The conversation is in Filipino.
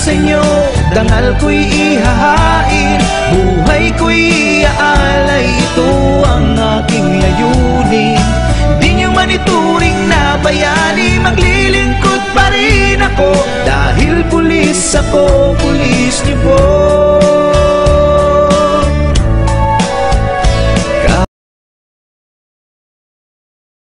sa inyo, dangal ko'y ihahain, buhay ko'y iaalay, ito ang aking layunin. Di nyo man ituring na bayani, maglilingkod pa rin ako, dahil pulis ako, pulis niyo po.